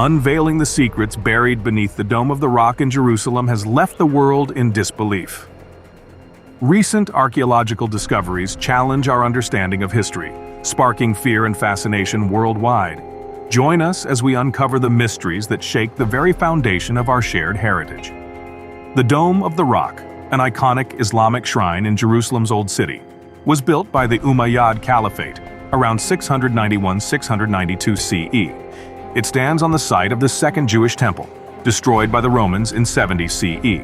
Unveiling the secrets buried beneath the Dome of the Rock in Jerusalem has left the world in disbelief. Recent archaeological discoveries challenge our understanding of history, sparking fear and fascination worldwide. Join us as we uncover the mysteries that shake the very foundation of our shared heritage. The Dome of the Rock, an iconic Islamic shrine in Jerusalem's Old City, was built by the Umayyad Caliphate around 691-692 CE. It stands on the site of the Second Jewish Temple, destroyed by the Romans in 70 CE.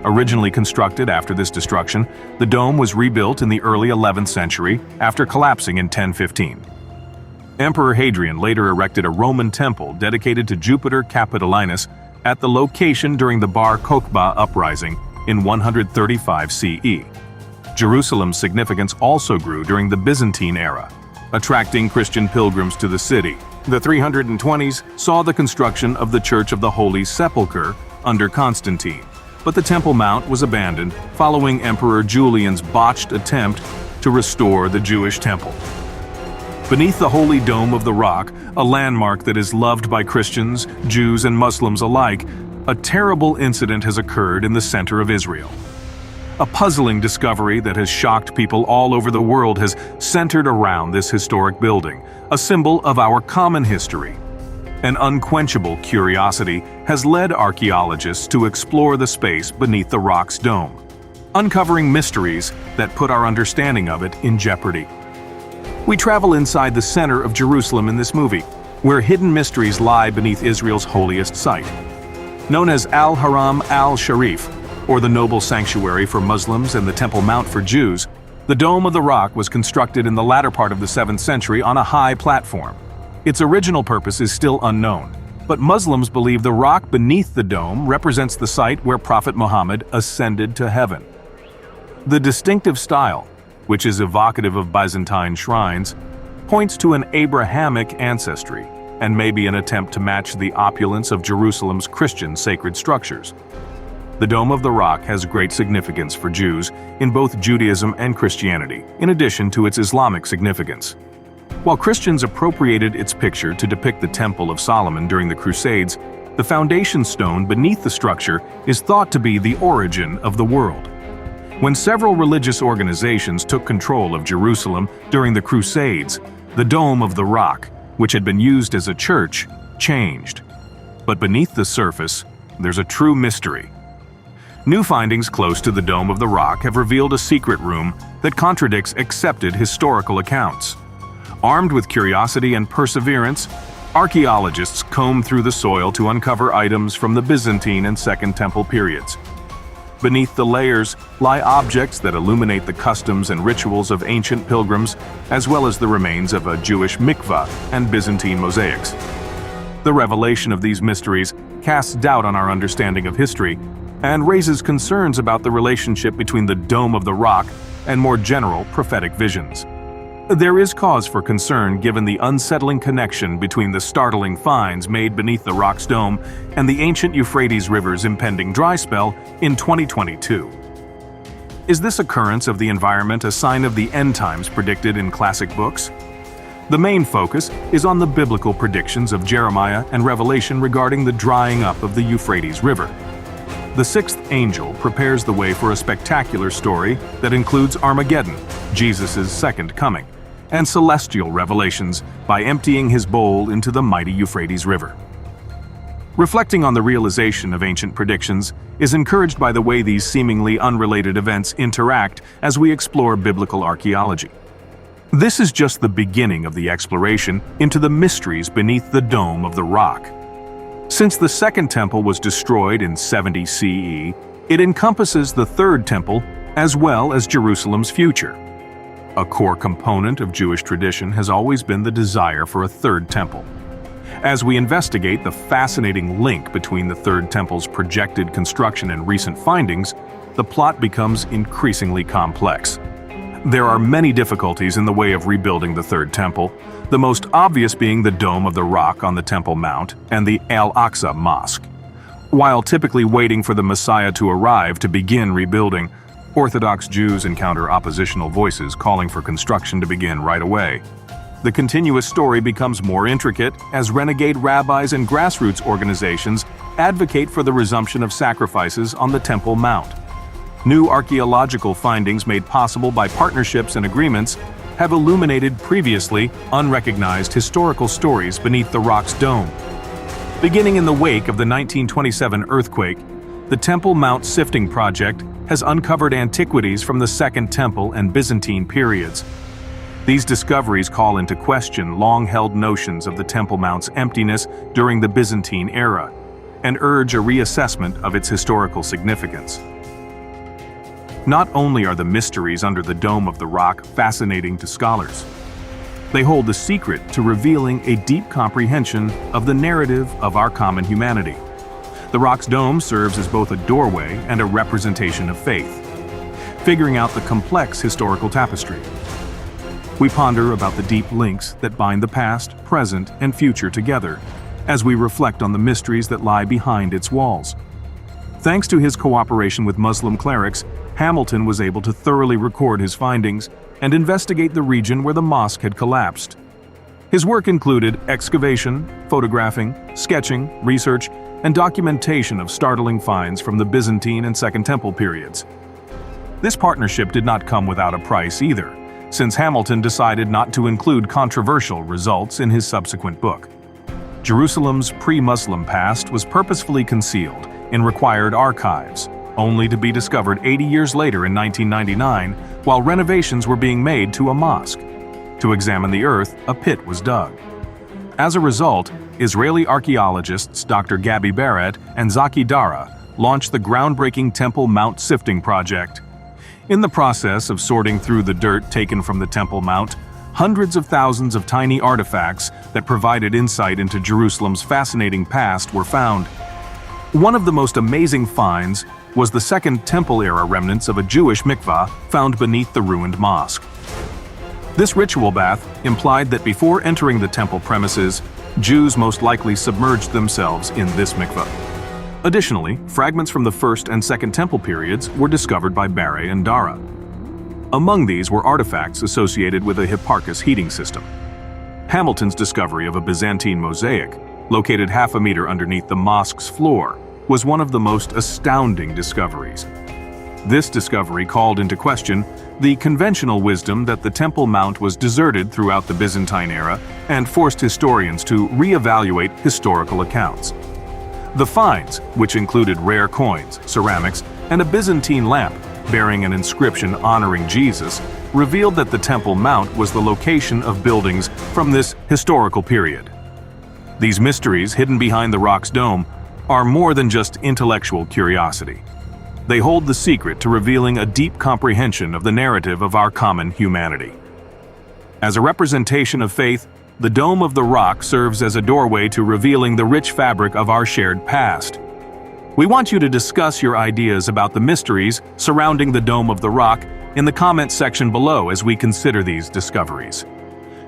Originally constructed after this destruction, the dome was rebuilt in the early 11th century after collapsing in 1015. Emperor Hadrian later erected a Roman temple dedicated to Jupiter Capitolinus at the location during the Bar Kokhba uprising in 135 CE. Jerusalem's significance also grew during the Byzantine era, attracting Christian pilgrims to the city. The 320s saw the construction of the Church of the Holy Sepulchre under Constantine, but the Temple Mount was abandoned following Emperor Julian's botched attempt to restore the Jewish temple. Beneath the Holy Dome of the Rock, a landmark that is loved by Christians, Jews, and Muslims alike, a terrible incident has occurred in the center of Israel. A puzzling discovery that has shocked people all over the world has centered around this historic building, a symbol of our common history. An unquenchable curiosity has led archaeologists to explore the space beneath the rock's dome, uncovering mysteries that put our understanding of it in jeopardy. We travel inside the center of Jerusalem in this movie, where hidden mysteries lie beneath Israel's holiest site. Known as Al-Haram al-Sharif, or the noble sanctuary for Muslims and the Temple Mount for Jews, the Dome of the Rock was constructed in the latter part of the 7th century on a high platform. Its original purpose is still unknown, but Muslims believe the rock beneath the dome represents the site where Prophet Muhammad ascended to heaven. The distinctive style, which is evocative of Byzantine shrines, points to an Abrahamic ancestry and may be an attempt to match the opulence of Jerusalem's Christian sacred structures. The Dome of the Rock has great significance for Jews in both Judaism and Christianity, in addition to its Islamic significance. While Christians appropriated its picture to depict the Temple of Solomon during the Crusades, the foundation stone beneath the structure is thought to be the origin of the world. When several religious organizations took control of Jerusalem during the Crusades, the Dome of the Rock, which had been used as a church, changed. But beneath the surface, there's a true mystery. New findings close to the Dome of the Rock have revealed a secret room that contradicts accepted historical accounts. Armed with curiosity and perseverance, archaeologists comb through the soil to uncover items from the Byzantine and Second Temple periods. Beneath the layers lie objects that illuminate the customs and rituals of ancient pilgrims, as well as the remains of a Jewish mikvah and Byzantine mosaics. The revelation of these mysteries casts doubt on our understanding of history and raises concerns about the relationship between the Dome of the Rock and more general prophetic visions. There is cause for concern given the unsettling connection between the startling finds made beneath the rock's dome and the ancient Euphrates River's impending dry spell in 2022. Is this occurrence of the environment a sign of the end times predicted in classic books? The main focus is on the biblical predictions of Jeremiah and Revelation regarding the drying up of the Euphrates River. The sixth angel prepares the way for a spectacular story that includes Armageddon, Jesus' second coming, and celestial revelations by emptying his bowl into the mighty Euphrates River. Reflecting on the realization of ancient predictions is encouraged by the way these seemingly unrelated events interact as we explore biblical archaeology. This is just the beginning of the exploration into the mysteries beneath the Dome of the Rock. Since the Second Temple was destroyed in 70 CE, it encompasses the Third Temple as well as Jerusalem's future. A core component of Jewish tradition has always been the desire for a Third Temple. As we investigate the fascinating link between the Third Temple's projected construction and recent findings, the plot becomes increasingly complex. There are many difficulties in the way of rebuilding the Third Temple, the most obvious being the Dome of the Rock on the Temple Mount and the Al-Aqsa Mosque. While typically waiting for the Messiah to arrive to begin rebuilding, Orthodox Jews encounter oppositional voices calling for construction to begin right away. The continuous story becomes more intricate as renegade rabbis and grassroots organizations advocate for the resumption of sacrifices on the Temple Mount. New archaeological findings made possible by partnerships and agreements have illuminated previously unrecognized historical stories beneath the rock's dome. Beginning in the wake of the 1927 earthquake, the Temple Mount Sifting Project has uncovered antiquities from the Second Temple and Byzantine periods. These discoveries call into question long-held notions of the Temple Mount's emptiness during the Byzantine era and urge a reassessment of its historical significance. Not only are the mysteries under the dome of the rock fascinating to scholars, they hold the secret to revealing a deep comprehension of the narrative of our common humanity. The rock's dome serves as both a doorway and a representation of faith, figuring out the complex historical tapestry. We ponder about the deep links that bind the past, present, and future together as we reflect on the mysteries that lie behind its walls. Thanks to his cooperation with Muslim clerics, Hamilton was able to thoroughly record his findings and investigate the region where the mosque had collapsed. His work included excavation, photographing, sketching, research, and documentation of startling finds from the Byzantine and Second Temple periods. This partnership did not come without a price either, since Hamilton decided not to include controversial results in his subsequent book. Jerusalem's pre-Muslim past was purposefully concealed in required archives, only to be discovered 80 years later in 1999 while renovations were being made to a mosque. To examine the earth, a pit was dug. As a result, Israeli archaeologists Dr. Gabi Barrett and Zaki Dara launched the groundbreaking Temple Mount Sifting Project. In the process of sorting through the dirt taken from the Temple Mount, hundreds of thousands of tiny artifacts that provided insight into Jerusalem's fascinating past were found. One of the most amazing finds was the Second Temple-era remnants of a Jewish mikvah found beneath the ruined mosque. This ritual bath implied that before entering the temple premises, Jews most likely submerged themselves in this mikvah. Additionally, fragments from the First and Second Temple periods were discovered by Barre and Dara. Among these were artifacts associated with a Hipparchus heating system. Hamilton's discovery of a Byzantine mosaic, located half a meter underneath the mosque's floor, was one of the most astounding discoveries. This discovery called into question the conventional wisdom that the Temple Mount was deserted throughout the Byzantine era and forced historians to reevaluate historical accounts. The finds, which included rare coins, ceramics, and a Byzantine lamp bearing an inscription honoring Jesus, revealed that the Temple Mount was the location of buildings from this historical period. These mysteries hidden behind the rock's dome are more than just intellectual curiosity. They hold the secret to revealing a deep comprehension of the narrative of our common humanity. As a representation of faith, the Dome of the Rock serves as a doorway to revealing the rich fabric of our shared past. We want you to discuss your ideas about the mysteries surrounding the Dome of the Rock in the comments section below as we consider these discoveries.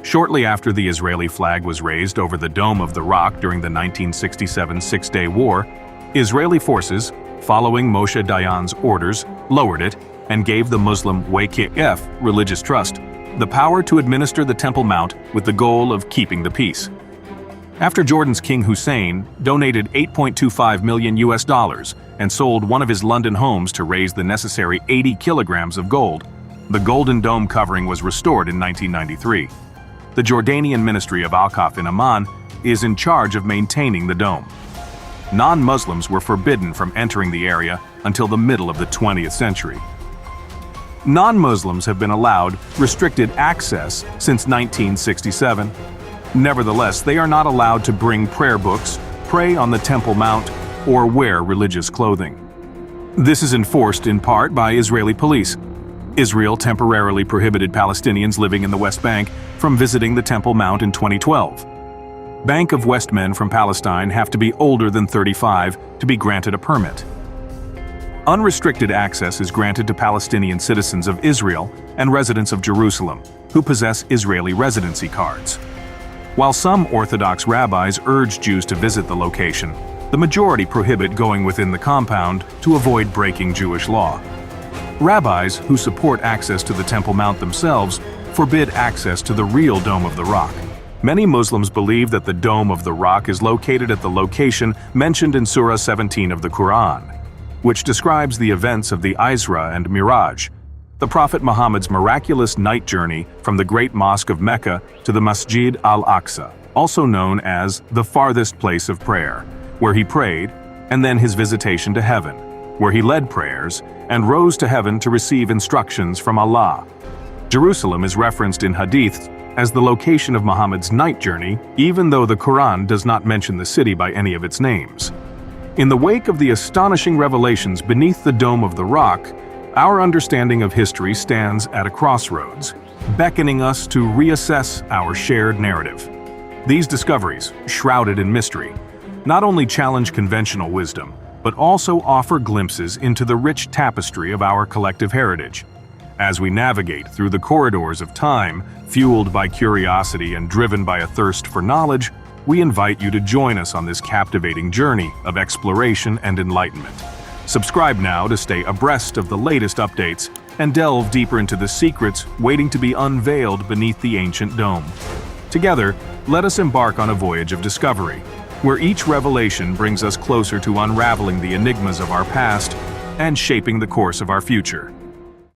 Shortly after the Israeli flag was raised over the Dome of the Rock during the 1967 Six-Day War, Israeli forces, following Moshe Dayan's orders, lowered it and gave the Muslim Waqf religious trust the power to administer the Temple Mount with the goal of keeping the peace. After Jordan's King Hussein donated $8.25 million and sold one of his London homes to raise the necessary 80 kilograms of gold, the Golden Dome covering was restored in 1993. The Jordanian Ministry of Awqaf in Amman is in charge of maintaining the dome. Non-Muslims were forbidden from entering the area until the middle of the 20th century. Non-Muslims have been allowed restricted access since 1967. Nevertheless, they are not allowed to bring prayer books, pray on the Temple Mount, or wear religious clothing. This is enforced in part by Israeli police. Israel temporarily prohibited Palestinians living in the West Bank from visiting the Temple Mount in 2012. Bank of West men from Palestine have to be older than 35 to be granted a permit. Unrestricted access is granted to Palestinian citizens of Israel and residents of Jerusalem who possess Israeli residency cards. While some Orthodox rabbis urge Jews to visit the location, the majority prohibit going within the compound to avoid breaking Jewish law. Rabbis who support access to the Temple Mount themselves forbid access to the real Dome of the Rock. Many Muslims believe that the Dome of the Rock is located at the location mentioned in Surah 17 of the Quran, which describes the events of the Isra and Miraj, the Prophet Muhammad's miraculous night journey from the Great Mosque of Mecca to the Masjid al-Aqsa, also known as the farthest place of prayer, where he prayed, and then his visitation to heaven, where he led prayers and rose to heaven to receive instructions from Allah. Jerusalem is referenced in hadiths as the location of Muhammad's night journey, even though the Quran does not mention the city by any of its names. In the wake of the astonishing revelations beneath the Dome of the Rock, our understanding of history stands at a crossroads, beckoning us to reassess our shared narrative. These discoveries, shrouded in mystery, not only challenge conventional wisdom, but also offer glimpses into the rich tapestry of our collective heritage. As we navigate through the corridors of time, fueled by curiosity and driven by a thirst for knowledge, we invite you to join us on this captivating journey of exploration and enlightenment. Subscribe now to stay abreast of the latest updates and delve deeper into the secrets waiting to be unveiled beneath the ancient dome. Together, let us embark on a voyage of discovery, where each revelation brings us closer to unraveling the enigmas of our past and shaping the course of our future.